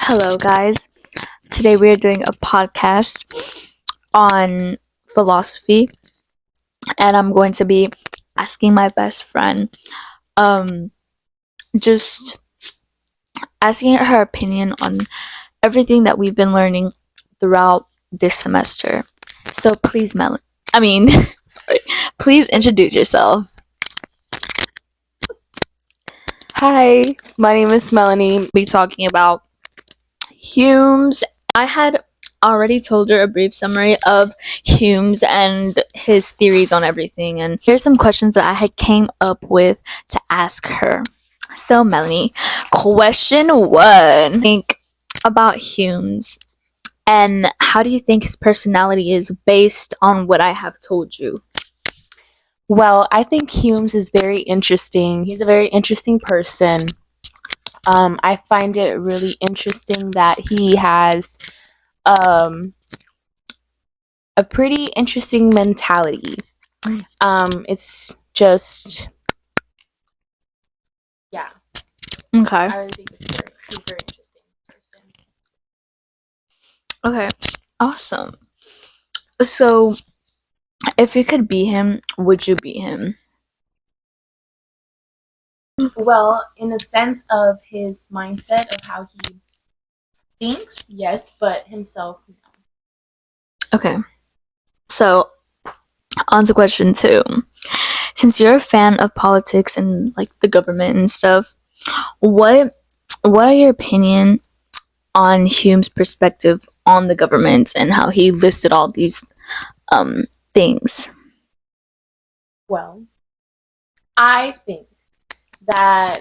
Hello, guys. Today we are doing a podcast on philosophy, and I'm going to be asking my best friend, um, just asking her opinion on everything that we've been learning throughout this semester. So please, sorry, please introduce yourself. Hi, my name is Melanie. Be talking about Hume's. I had already told her a brief summary of Hume's and his theories on everything, and here's some questions that I had came up with to ask her. So, Melanie, question one. Think about Hume's, and how do you think his personality is based on what I have told you? Well, I think Hume's is very interesting. He's a very interesting person. I find it really interesting that he has um, a pretty interesting mentality. It's just, yeah. Okay. I really think he's very interesting person. Okay. Awesome. So, if you could be him, would you be him? Well, in the sense of his mindset of how he thinks, yes, but himself, no. Okay. So, on to question two. Since you're a fan of politics and like the government and stuff, what what are your opinion on Hume's perspective on the government and how he listed all these things? Well, I think that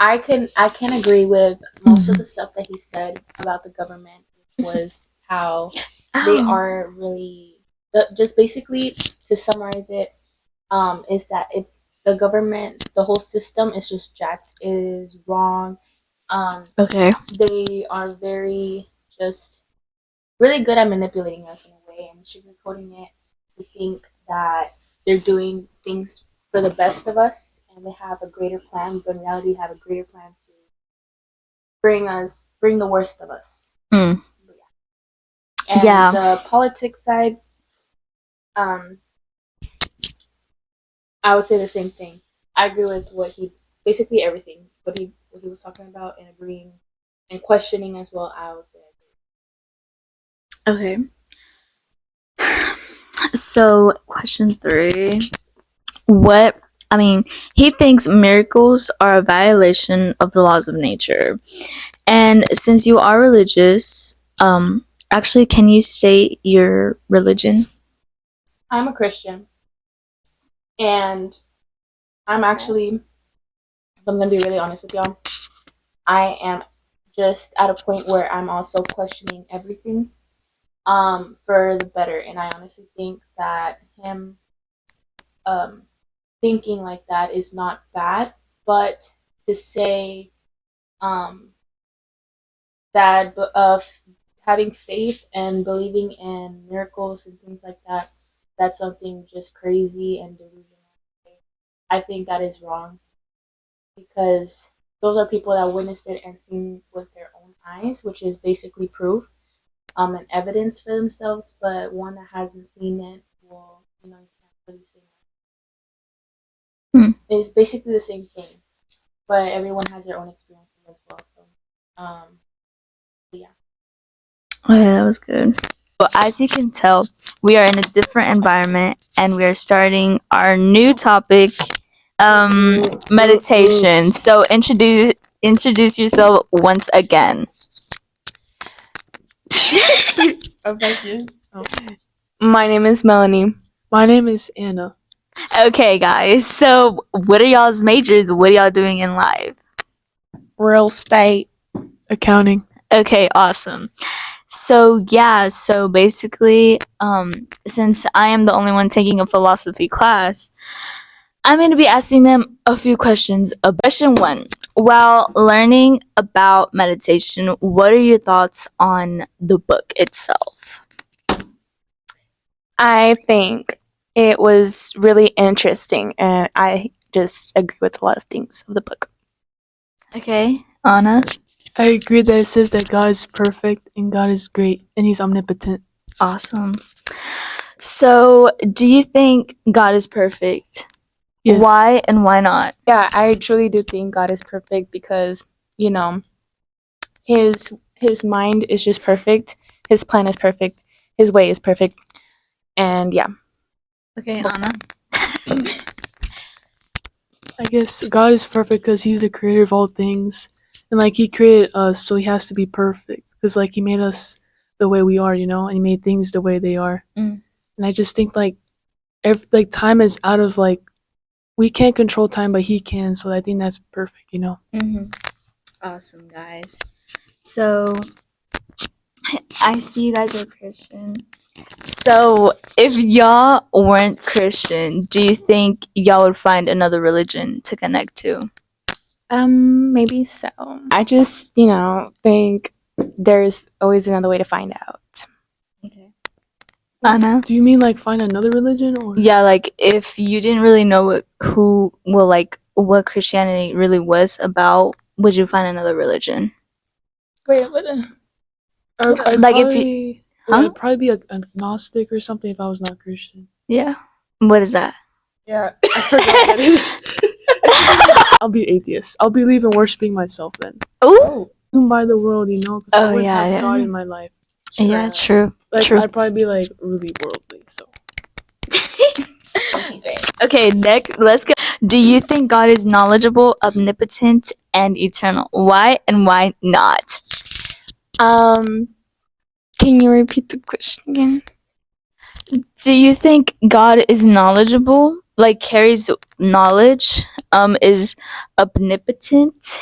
I can agree with most of the stuff that he said about the government, which was how they are really just basically to summarize it, is that the government, the whole system is just jacked, is wrong. Okay. They are very just really good at manipulating us in a way and sugarcoating it to think that they're doing things for the best of us and they have a greater plan, but in reality have a greater plan to bring the worst of us. Mm. But yeah. And Yeah. the politics side, I would say the same thing. I agree with what he basically everything what he was talking about and agreeing and questioning as well. I would say I agree. Okay. So, question three. What he thinks miracles are a violation of the laws of nature. And since you are religious, actually, can you state your religion? I'm a Christian, and I'm actually. I'm gonna be really honest with y'all. I am just at a point where I'm also questioning everything, for the better, and I honestly think that him, um, thinking like that is not bad, but to say, um, that of having faith and believing in miracles and things like that, that's something just crazy and delusional. I think that is wrong because those are people that witnessed it and seen with their own eyes, which is basically proof, and evidence for themselves. But one that hasn't seen it, well, you can't really say that. Hmm. It's basically the same thing, but everyone has their own experiences as well. So, yeah. Okay, that was good. Well, as you can tell, we are in a different environment and we are starting our new topic, meditation. So introduce yourself once again. My name is Melanie. My name is Anna. Okay, guys. So, what are y'all's majors? What are y'all doing in life? Real estate. Accounting. Okay, awesome. So yeah, so basically, since I am the only one taking a philosophy class, I'm going to be asking them a few questions. Question one: while learning about meditation, what are your thoughts on the book itself? I think it was really interesting, and I just agree with a lot of things of the book. Okay, Anna. I agree that it says that God is perfect and God is great and He's omnipotent. Awesome. So, do you think God is perfect? Yes. Why and why not? Yeah, I truly do think God is perfect because, you know, his mind is just perfect. His plan is perfect. His way is perfect. And yeah. Okay, Anna. I guess God is perfect because He's the creator of all things. And like He created us, so He has to be perfect. Because like He made us the way we are, you know, and He made things the way they are. Mm. And I just think like time is out of like we can't control time, but He can. So I think that's perfect, you know. Mm-hmm. Awesome, guys. So, I see you guys are Christian. So, if y'all weren't Christian, do you think y'all would find another religion to connect to? Maybe so. I just, think there's always another way to find out. Okay. Anna? Do you mean like find another religion or? Yeah, like if you didn't really know what Christianity really was about, would you find another religion? Wait, what? I'd Like if you, huh? I'd probably be agnostic or something if I was not Christian. Yeah. What is that? Yeah. I forgot. I'll be atheist. I'll believe in worshiping myself then. Ooh. By the world, you know, because Oh, I wouldn't yeah, have yeah. God in my life. Yeah, true. Like True. I'd probably be like really worldly. So Okay, next, let's go. Do you think God is knowledgeable, omnipotent, and eternal? Why and why not? Can you repeat the question again? Do you think God is knowledgeable, like carries knowledge, is omnipotent,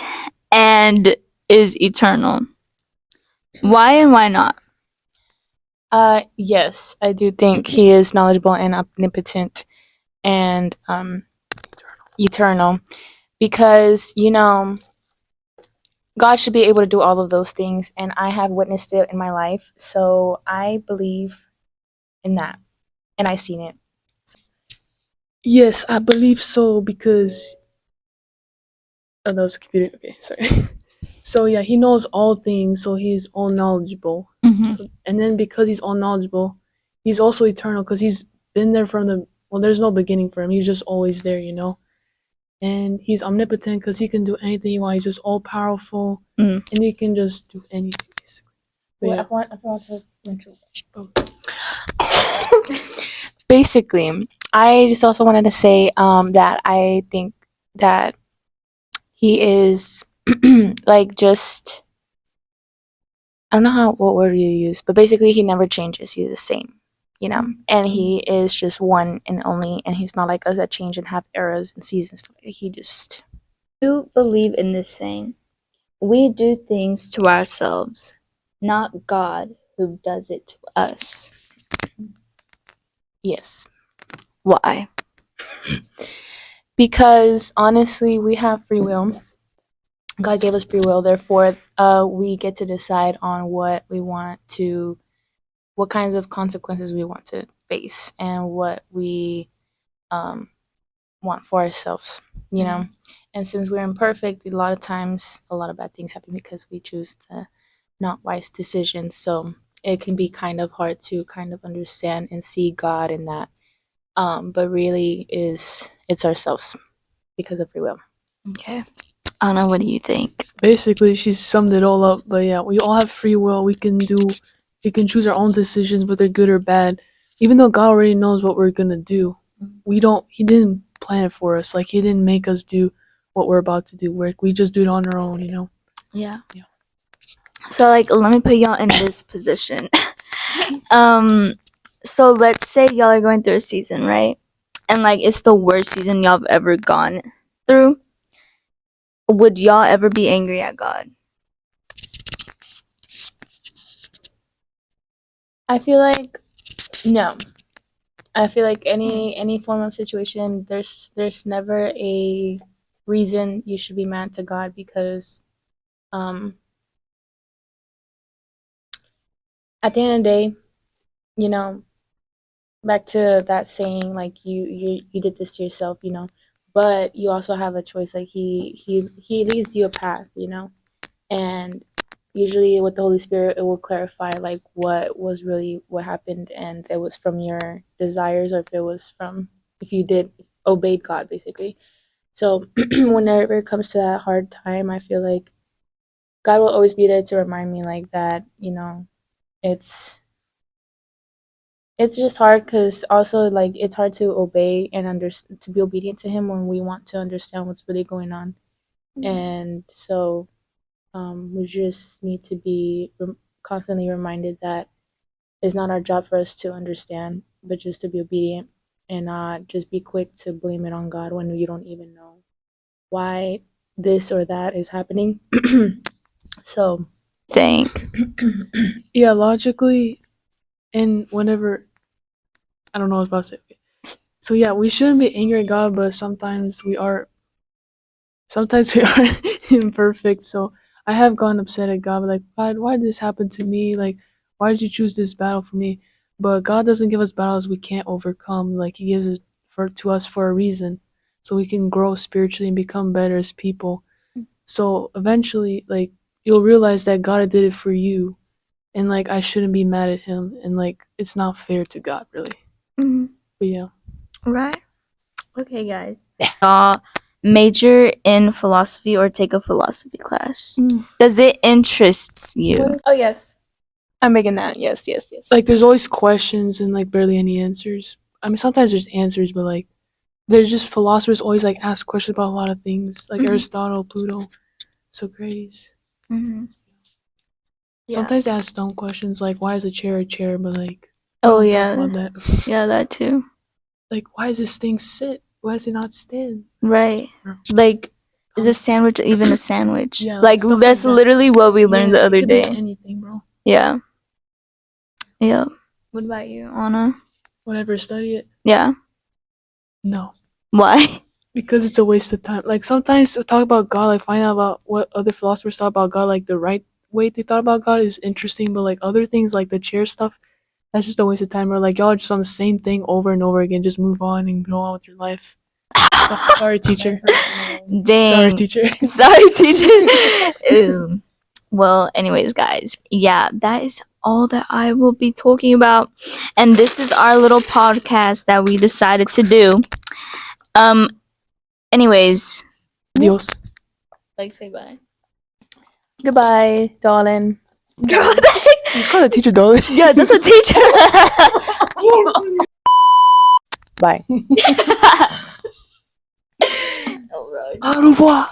and is eternal? Why and why not? Yes, I do think he is knowledgeable and omnipotent and eternal because, God should be able to do all of those things, and I have witnessed it in my life, so I believe in that, and I've seen it. yes, I believe so because oh, that was a computer. Okay, sorry. So yeah, He knows all things, so He's all knowledgeable. Mm-hmm. So and then because He's all knowledgeable, He's also eternal because He's been there from the well. There's no beginning for Him. He's just always there, you know. And He's omnipotent because He can do anything He wants. He's just all powerful, and He can just do anything basically. But yeah. I want to mention. Basically, I just also wanted to say that I think that he is like just I don't know what word you use, but basically he never changes. He's the same, and he is just one and only, and he's not like us that change and have eras and seasons. He just. Do believe in this saying? We do things to ourselves, not God who does it to us. Yes. Why? Because honestly, we have free will. God gave us free will, therefore, we get to decide on what kinds of consequences we want to face, and what we want for ourselves, And since we're imperfect, a lot of times, a lot of bad things happen because we choose the not wise decisions. So it can be kind of hard to kind of understand and see God in that. But really, it's ourselves because of free will. Okay. Anna, what do you think? Basically, she summed it all up. But yeah, we all have free will. We can choose our own decisions, whether good or bad. Even though God already knows what we're gonna do, He didn't plan it for us. Like He didn't make us do what we're about to do. We just do it on our own, you know. Yeah. Yeah. So like let me put y'all in this position. So let's say y'all are going through a season, right? And like it's the worst season y'all have ever gone through. Would y'all ever be angry at God? I feel like no. I feel like any form of situation, there's never a reason you should be mad to God because at the end of the day, you know, back to that saying, like you did this to yourself, but you also have a choice. Like he leads you a path, And usually with the Holy Spirit, it will clarify like what was really what happened, and it was from your desires, or if it was from if you did obeyed God, basically. So whenever it comes to that hard time, I feel like God will always be there to remind me like that, it's it's just hard, because also like it's hard to obey and to be obedient to him when we want to understand what's really going on. And so we just need to be constantly reminded that it's not our job for us to understand, but just to be obedient, and not just be quick to blame it on God when you don't even know why this or that is happening. So Think. Yeah, logically, and whenever I don't know what I was about to say. So yeah, we shouldn't be angry at God, but sometimes we are. Sometimes we are imperfect. So I have gone upset at God, like, God, why did this happen to me? Like, why did you choose this battle for me? But God doesn't give us battles we can't overcome. Like He gives it to us for a reason, so we can grow spiritually and become better as people. So eventually, like, you'll realize that God did it for you, and like I shouldn't be mad at Him, and like it's not fair to God, really. Mhm. But yeah. Right. Okay, guys. Major in philosophy or take a philosophy class. Does it interest you? oh yes, I'm making that. Yes. Like there's always questions and like barely any answers. I mean, sometimes there's answers, but like there's just philosophers always like ask questions about a lot of things, like Aristotle, Plato, Socrates. Mm-hmm. Yeah. Sometimes they ask dumb questions like why is a chair, but like Oh we yeah, love that. yeah, that too. Like why does this thing sit? Why does it not stand? Right. Like, is a sandwich even a sandwich? Yeah, like stuff that's like that. literally what we learned the Yeah, other it could be day. anything, bro. Yeah. Yeah. What about you, Anna? Whatever, study it. Yeah. No. Why? Because it's a waste of time. Like sometimes to talk about God, like find out about what other philosophers thought about God, like the right way they thought about God is interesting, but like other things like the chair stuff, that's just a waste of time. Or like y'all are just on the same thing over and over again. Just move on and go on with your life. Sorry, teacher. Dang. Sorry, teacher. Sorry, teacher. Well, anyways, guys, yeah, that is all that I will be talking about, and this is our little podcast that we decided to do. Anyways, Adios. like, say bye. Goodbye, darling. Girl, You call the teacher darling? yeah, that's a teacher. Bye. Alright. Au revoir.